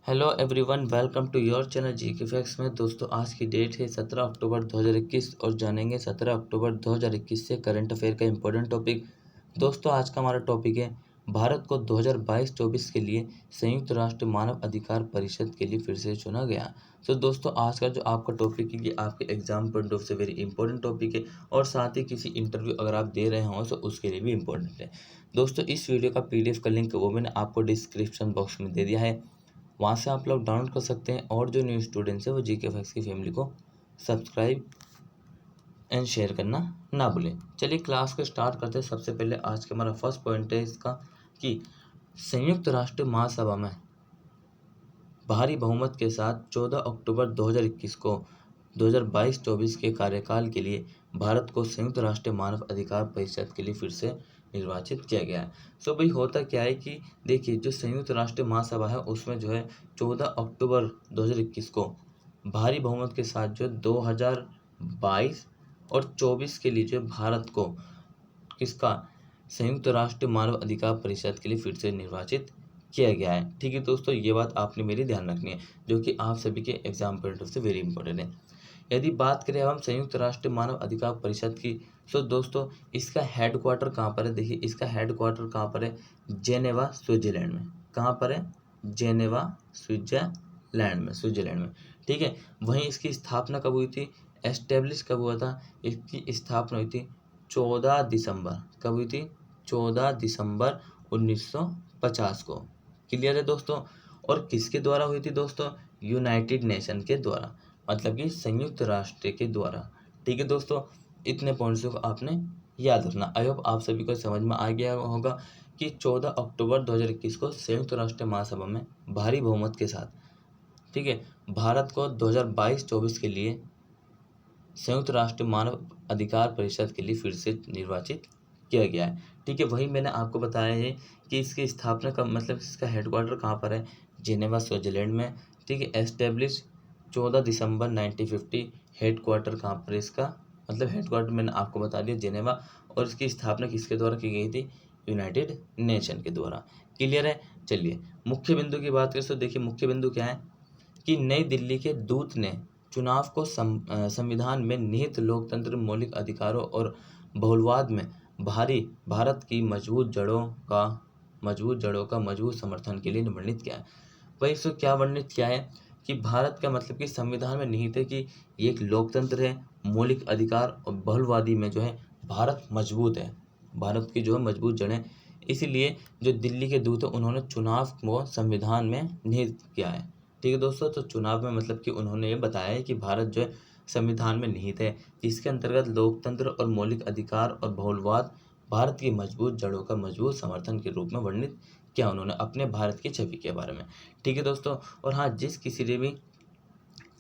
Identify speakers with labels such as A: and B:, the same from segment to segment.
A: Hello everyone, welcome to your channel GK facts में। दोस्तों, आज की डेट है 17 अक्टूबर 2021 और जानेंगे 17 अक्टूबर 2021 से करंट अफेयर का इम्पोर्टेंट टॉपिक। दोस्तों, आज का हमारा टॉपिक है भारत को 2022-24 के लिए संयुक्त राष्ट्र मानव अधिकार परिषद के लिए फिर से चुना गया। तो दोस्तों, आज का जो आपका टॉपिक है ये आपके एग्जाम पॉइंट ऑफ से वेरी इंपॉर्टेंट टॉपिक है और साथ ही किसी इंटरव्यू अगर आप दे रहे हो तो उसके लिए भी इम्पोर्टेंट है। दोस्तों, इस वीडियो का PDF का लिंक वो मैंने आपको डिस्क्रिप्शन बॉक्स में दे दिया है, वहाँ से आप लोग डाउनलोड कर सकते हैं और जो न्यू स्टूडेंट्स हैं वो जीके फैक्ट्स की फैमिली को सब्सक्राइब एंड शेयर करना ना भूलें। चलिए क्लास को स्टार्ट करते हैं। सबसे पहले आज का हमारा फर्स्ट पॉइंट है इसका कि संयुक्त राष्ट्र महासभा में भारी बहुमत के साथ 14 अक्टूबर 2021 को 2022-24 के कार्यकाल के लिए भारत को संयुक्त राष्ट्र मानव अधिकार परिषद के लिए फिर से निर्वाचित किया गया है। सो भाई होता क्या है कि देखिए, जो संयुक्त राष्ट्र महासभा है उसमें जो है 14 अक्टूबर 2021 को भारी बहुमत के साथ जो 2022 और 24 के लिए जो भारत को किसका संयुक्त राष्ट्र मानव अधिकार परिषद के लिए फिर से निर्वाचित किया गया है। ठीक है दोस्तों, ये बात आपने मेरी ध्यान रखनी है जो कि आप सभी के एग्जाम पॉइंट ऑफ से वेरी इंपॉर्टेंट है। यदि बात करें अब हम संयुक्त राष्ट्र मानव अधिकार परिषद की, तो दोस्तों इसका हेडक्वार्टर कहाँ पर है? देखिए, इसका हेडक्वार्टर कहाँ पर है? जेनेवा स्विट्जरलैंड में। कहाँ पर है? जेनेवा स्विट्जरलैंड में। ठीक है, वहीं इसकी स्थापना कब हुई थी? एस्टेब्लिश कब हुआ था? इसकी स्थापना हुई थी 14 दिसंबर। कब हुई थी? 14 दिसंबर 1950 को। क्लियर है दोस्तों? और किसके द्वारा हुई थी दोस्तों? यूनाइटेड नेशन के द्वारा, मतलब कि संयुक्त राष्ट्र के द्वारा। ठीक है दोस्तों, इतने पॉइंट्स को आपने याद रखना। आई होप आप सभी को समझ में आ गया होगा कि 14 अक्टूबर 2021 को संयुक्त राष्ट्र महासभा में भारी बहुमत के साथ, ठीक है, भारत को 2022-24 के लिए संयुक्त राष्ट्र मानव अधिकार परिषद के लिए फिर से निर्वाचित किया गया है। ठीक है, वही मैंने आपको बताया है कि इसकी स्थापना का मतलब इसका हेडक्वार्टर कहाँ पर है? जेनेवा स्विट्जरलैंड में। ठीक है, एस्टेब्लिश 14 दिसंबर 1950। हेडक्वार्टर कहाँ पर है इसका? मतलब हेडक्वार्टर मैंने आपको बता दिया जेनेवा, और इसकी स्थापना किसके द्वारा की गई थी? यूनाइटेड नेशन के द्वारा। क्लियर है? चलिए मुख्य बिंदु की बात करें तो देखिए, मुख्य बिंदु क्या है कि नई दिल्ली के दूत ने चुनाव को संविधान में निहित लोकतंत्र, मौलिक अधिकारों और बहुलवाद में भारत की मजबूत जड़ों का मजबूत समर्थन के लिए वर्णित किया है। वही इसको क्या वर्णित किया है कि भारत का मतलब कि संविधान में निहित है कि ये एक लोकतंत्र है, मौलिक अधिकार और बहुलवादी में जो है भारत मजबूत है, भारत की जो है मजबूत जड़ें। इसीलिए जो दिल्ली के दूत हैं उन्होंने चुनाव को संविधान में निहित किया है। ठीक है दोस्तों, तो चुनाव में मतलब कि उन्होंने ये बताया है कि भारत जो है संविधान में निहित है, जिसके अंतर्गत लोकतंत्र और मौलिक अधिकार और बहुलवाद भारत की मजबूत जड़ों का मजबूत समर्थन के रूप में वर्णित किया उन्होंने अपने भारत की छवि के बारे में। ठीक है दोस्तों, और हाँ, जिस किसी ने भी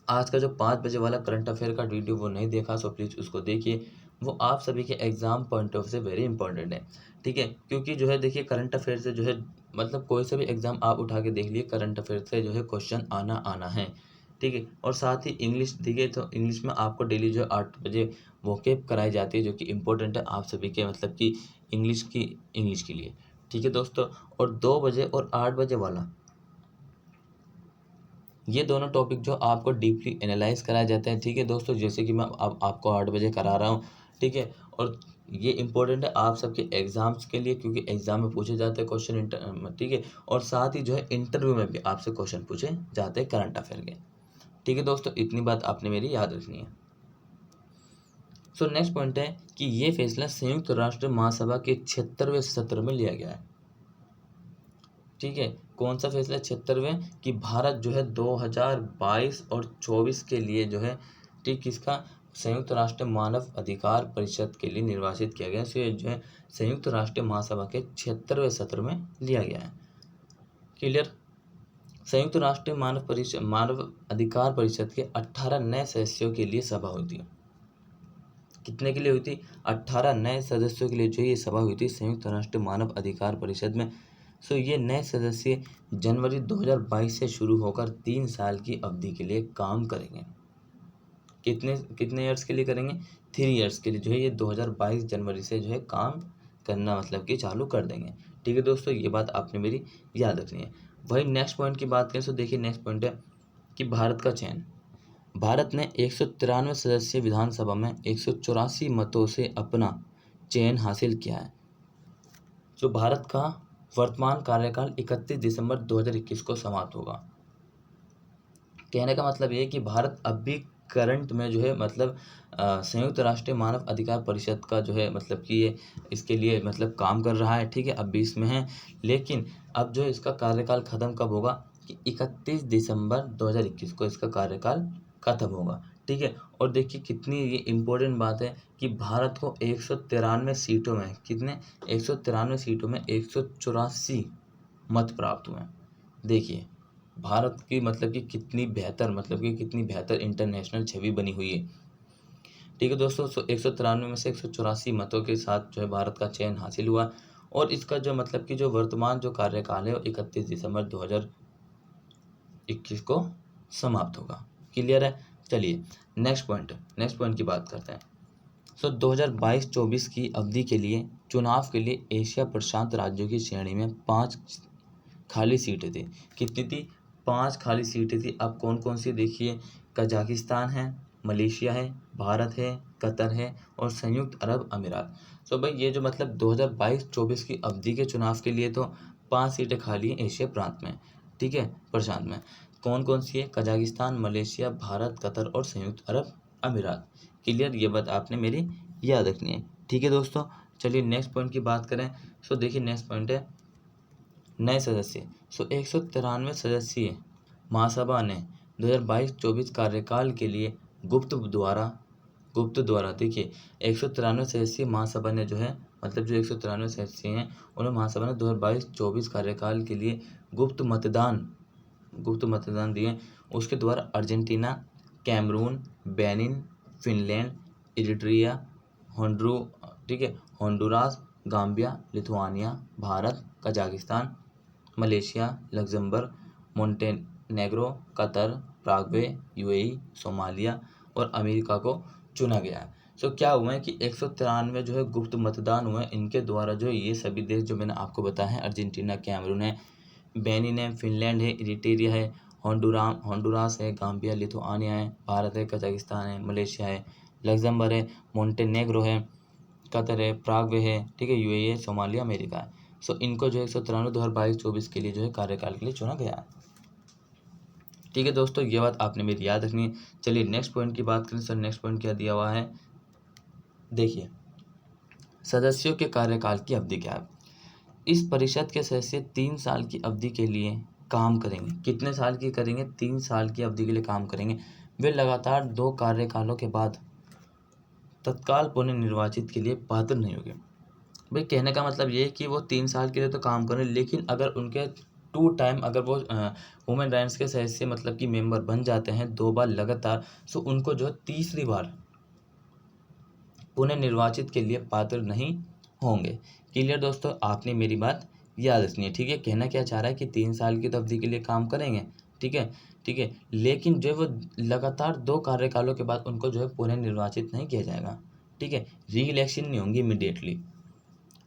A: आज का जो 5 बजे वाला करंट अफेयर का वीडियो वो नहीं देखा सो प्लीज़ उसको देखिए, वो आप सभी के एग्जाम पॉइंट ऑफ से वेरी इंपॉर्टेंट है। ठीक है, क्योंकि जो है देखिए करंट अफेयर से जो है मतलब कोई सा भी एग्जाम आप उठा के देख लिए, करंट अफेयर से जो है क्वेश्चन आना है। ठीक है, और साथ ही इंग्लिश, ठीक है, तो इंग्लिश में आपको डेली जो है 8 बजे वोकेब कराई जाती है जो कि इम्पोर्टेंट है आप सभी के मतलब कि इंग्लिश के लिए। ठीक है दोस्तों, और 2 बजे और 8 बजे वाला, ये दोनों टॉपिक जो आपको डीपली एनालाइज कराए जाते हैं। ठीक है दोस्तों, जैसे कि मैं अब आपको 8 बजे करा रहा हूँ। ठीक है, और ये इंपॉर्टेंट है आप सबके एग्जाम्स के लिए, क्योंकि एग्जाम में पूछे जाते हैं क्वेश्चन। ठीक है, और साथ ही जो है इंटरव्यू में भी आपसे क्वेश्चन पूछे जाते हैं करंट अफेयर के। ठीक है दोस्तों, इतनी बात आपने मेरी याद रखनी है। सो नेक्स्ट पॉइंट है कि ये फैसला संयुक्त राष्ट्र महासभा के 76वें सत्र में लिया गया है। ठीक है, कौन सा फैसला? 76वें, कि भारत जो है 2022 और 24 के लिए जो है, ठीक, किसका संयुक्त राष्ट्र मानव अधिकार परिषद के लिए निर्वाचित किया गया। सो ये जो है संयुक्त राष्ट्र महासभा के 76वें सत्र में लिया गया है। क्लियर? संयुक्त राष्ट्र मानव अधिकार परिषद के 18 नए सदस्यों के लिए सभा हुई थी। कितने के लिए हुई थी? 18 नए सदस्यों के लिए जो ये सभा हुई थी संयुक्त राष्ट्र मानव अधिकार परिषद में। सो ये नए सदस्य जनवरी 2022 से शुरू होकर 3 साल की अवधि के लिए काम करेंगे। कितने ईयर्स के लिए करेंगे? 3 ईयर्स के लिए जो है ये 2022 जनवरी से जो है काम करना मतलब कि चालू कर देंगे। ठीक है दोस्तों, ये बात आपने मेरी याद रखनी है। वही नेक्स्ट पॉइंट की बात करें तो देखिए नेक्स्ट पॉइंट है कि भारत का चयन। भारत ने 193 सदस्यीय विधानसभा में 184 मतों से अपना चयन हासिल किया है। जो भारत का वर्तमान कार्यकाल 31 दिसंबर 2021 को समाप्त होगा। कहने का मतलब ये है कि भारत अब भी करंट में जो है मतलब संयुक्त राष्ट्र मानव अधिकार परिषद का जो है मतलब कि ये इसके लिए मतलब काम कर रहा है, ठीक है, अब भी इसमें है। लेकिन अब जो है इसका कार्यकाल ख़त्म कब होगा कि 31 दिसंबर 2021 को इसका कार्यकाल ख़त्म होगा, ठीक है। और देखिए कितनी ये इम्पोर्टेंट बात है कि भारत को 193 सीटों में कितने 193 सीटों में 184 मत प्राप्त हुए हैं। देखिए भारत की मतलब कि कितनी बेहतर इंटरनेशनल छवि बनी हुई है, ठीक है दोस्तों। 193 में से 184 मतों के साथ जो है भारत का चयन हासिल हुआ और इसका जो मतलब कि जो वर्तमान जो कार्यकाल है वो 31 दिसंबर 2021 को समाप्त होगा। क्लियर है। चलिए नेक्स्ट पॉइंट की बात करते हैं। 2022-24 की अवधि के लिए चुनाव के लिए एशिया प्रशांत राज्यों की श्रेणी में 5 खाली सीटें थी। कितनी थी? 5 खाली सीटें थी। अब कौन कौन सी देखिए, कजाकिस्तान है, मलेशिया है, भारत है, कतर है और संयुक्त अरब अमीरात। भाई ये जो मतलब 2022-24 की अवधि के चुनाव के लिए तो 5 सीटें खाली हैं एशिया प्रांत में, ठीक है, प्रशांत में। कौन कौन सी है? कजाकिस्तान, मलेशिया, भारत, कतर और संयुक्त अरब अमीरात। क्लियर, ये बात आपने मेरी याद रखनी है, ठीक है दोस्तों। चलिए नेक्स्ट पॉइंट की बात करें। देखिए नेक्स्ट पॉइंट है नए सदस्य। 193 सदस्यीय महासभा ने 2022-24 कार्यकाल के लिए गुप्त द्वारा देखिए 193 सदस्यीय महासभा ने जो है मतलब जो 193 सदस्य हैं उन्हें महासभा ने 2022-24 कार्यकाल के लिए गुप्त मतदान दिए। उसके द्वारा Argentina, Cameroon, Benin, Finland, Eritrea, Honduras, Gambia, Lithuania, Bharat, Kazakhstan, Malaysia, Luxembourg, Montenegro, Qatar, Paraguay, UAE, Somalia और अमेरिका को चुना गया है। क्या हुआ है कि 193 जो है गुप्त मतदान हुए हैं, इनके द्वारा जो ये सभी देश जो मैंने आपको बताया है, अर्जेंटीना, कैमरून है, बेनिन है, फिनलैंड है, इरिट्रिया है, होंडुरास है, गाम्बिया, लिथुआनिया है, भारत है, कजाकिस्तान है, मलेशिया है, लग्जमबर्ग है, मोंटेनेग्रो है, कतर है, प्राग्वे है, ठीक है, यूएई है, सोमालिया, अमेरिका है। इनको जो है 193 2022-24 के लिए जो है कार्यकाल के लिए चुना गया है, ठीक है दोस्तों। ये बात आपने मेरी याद रखनी है। चलिए नेक्स्ट पॉइंट की बात करें। नेक्स्ट पॉइंट क्या दिया हुआ है, देखिए सदस्यों के कार्यकाल की अवधि क्या है। इस परिषद के सदस्य 3 साल की अवधि के लिए काम करेंगे। कितने साल की करेंगे? 3 साल की अवधि के लिए काम करेंगे। वे लगातार 2 कार्यकालों के बाद तत्काल पुनर्निर्वाचित के लिए पात्र नहीं होंगे। भाई कहने का मतलब ये है कि वो 3 साल के लिए तो काम करें, लेकिन अगर उनके 2 टाइम अगर वो ह्यूमन राइट्स के सदस्य मतलब कि मेंबर बन जाते हैं 2 बार लगातार, उनको जो है तीसरी बार पुनर्निर्वाचित के लिए पात्र नहीं होंगे। क्लियर दोस्तों, आपने मेरी बात याद रखनी है, ठीक है। कहना क्या चाह रहा है कि 3 साल की अवधि के लिए काम करेंगे, ठीक है, लेकिन जो वो लगातार 2 कार्यकालों के बाद उनको जो है पुनर्निर्वाचित नहीं किया जाएगा, ठीक है। री इलेक्शन नहीं होंगी इमीडिएटली,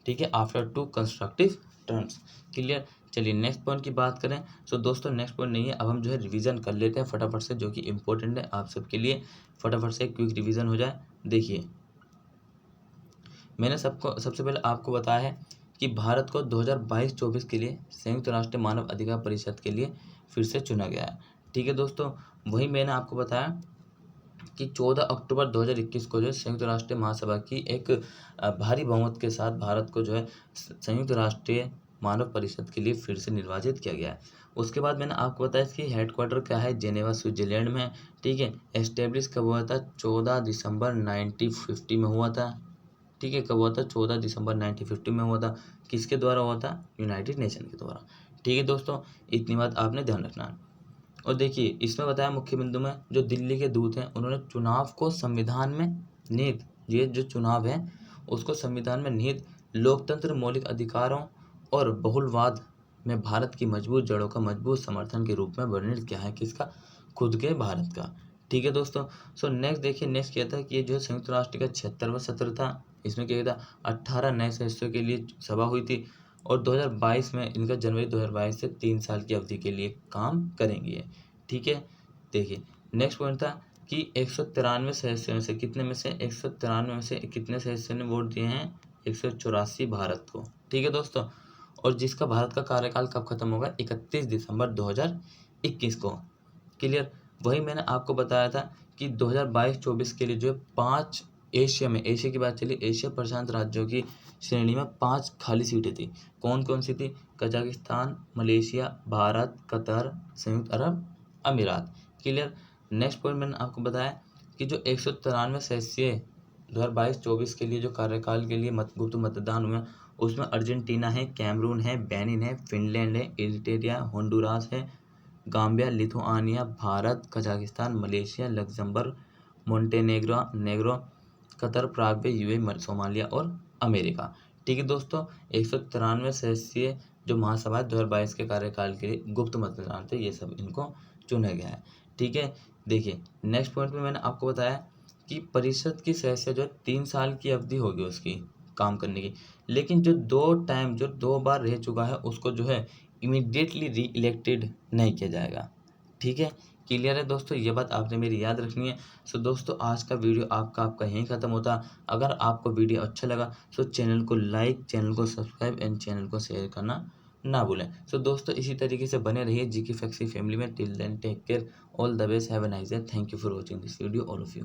A: ठीक है, आफ्टर 2 कंस्ट्रक्टिव टर्म्स। क्लियर। चलिए नेक्स्ट पॉइंट की बात करें। दोस्तों नेक्स्ट पॉइंट नहीं है, अब हम जो है रिवीजन कर लेते हैं फटाफट से, जो कि इम्पोर्टेंट है आप सबके लिए। फटाफट से क्विक रिवीजन हो जाए। देखिए मैंने सबसे पहले आपको बताया है कि भारत को 2022-24 के लिए संयुक्त राष्ट्र मानव अधिकार परिषद के लिए फिर से चुना गया है, ठीक है दोस्तों। वही मैंने आपको बताया कि 14 अक्टूबर 2021 को जो है संयुक्त राष्ट्र महासभा की एक भारी बहुमत के साथ भारत को जो है संयुक्त राष्ट्रीय मानव परिषद के लिए फिर से निर्वाचित किया गया है। उसके बाद मैंने आपको बताया इसकी हेडक्वार्टर क्या है, जेनेवा स्विट्जरलैंड में, ठीक है। एस्टेब्लिश कब हुआ था? 14 दिसंबर 1950 में हुआ था, ठीक है। कब हुआ था? 14 दिसंबर 1950 में हुआ था। किसके द्वारा हुआ था? यूनाइटेड नेशन के द्वारा, ठीक है दोस्तों। इतनी बात आपने ध्यान रखना है। और देखिए इसमें बताया मुख्य बिंदु में जो दिल्ली के दूत हैं उन्होंने चुनाव को संविधान में निहित, ये जो चुनाव है उसको संविधान में निहित लोकतंत्र, मौलिक अधिकारों और बहुलवाद में भारत की मजबूत जड़ों का मजबूत समर्थन के रूप में वर्णित किया है। किसका? खुद के भारत का, ठीक है दोस्तों। नेक्स्ट देखिए, नेक्स्ट क्या था कि ये जो है संयुक्त राष्ट्र का 76वां सत्र था। इसमें क्या था? 18 नए सदस्यों के लिए सभा हुई थी और 2022 में इनका जनवरी 2022 से 3 साल की अवधि के लिए काम करेंगे ये। ठीक है, देखिए नेक्स्ट पॉइंट था कि 193 सदस्यों में से कितने में से 193 में से कितने सदस्यों ने वोट दिए हैं, 184 भारत को। ठीक है दोस्तों, और जिसका भारत का कार्यकाल कब खत्म होगा, 31 दिसंबर 2021 को। क्लियर। वही मैंने आपको बताया था कि 2022-24 के लिए जो है 5 एशिया की बात चली, एशिया प्रशांत राज्यों की श्रेणी में 5 खाली सीटें थी। कौन कौन सी थी, कजाकिस्तान, मलेशिया, भारत, कतर, संयुक्त अरब अमीरात। क्लियर। नेक्स्ट पॉइंट मैंने आपको बताया कि जो 193 सदस्यीय 2022-24 के लिए जो कार्यकाल के लिए गुप्त मतदान हुआ, उसमें अर्जेंटीना है, कैमरून है, बेनिन है, फिनलैंड है, इरिट्रिया, होंडुरास है, Gambia, Lithuania, Bharat, Kazakhstan, Malaysia, Luxembourg, Montenegro, Qatar, Paraguay, UAE, Somalia और अमेरिका। ठीक है दोस्तों, 193 सदस्यीय जो महासभा 2022 के कार्यकाल के लिए गुप्त मतदान थे, ये सब इनको चुना गया है। ठीक है, देखिए नेक्स्ट पॉइंट में मैंने आपको बताया कि परिषद की सदस्य जो 3 साल की अवधि होगी उसकी काम करने की, लेकिन जो 2 बार रह चुका है उसको जो है इमीडिएटली री इलेक्टेड नहीं किया जाएगा। ठीक है, क्लियर है दोस्तों, ये बात आपने मेरी याद रखनी है। सो दोस्तों, आज का वीडियो आपका यहीं ख़त्म होता। अगर आपको वीडियो अच्छा लगा सो चैनल को लाइक, चैनल को सब्सक्राइब एंड चैनल को शेयर करना ना भूलें। सो दोस्तों, इसी तरीके से बने रहिए जीके फैक्सी फैमिली में। Till then take care, all the best, have a nice day, thank you for watching this video all of you.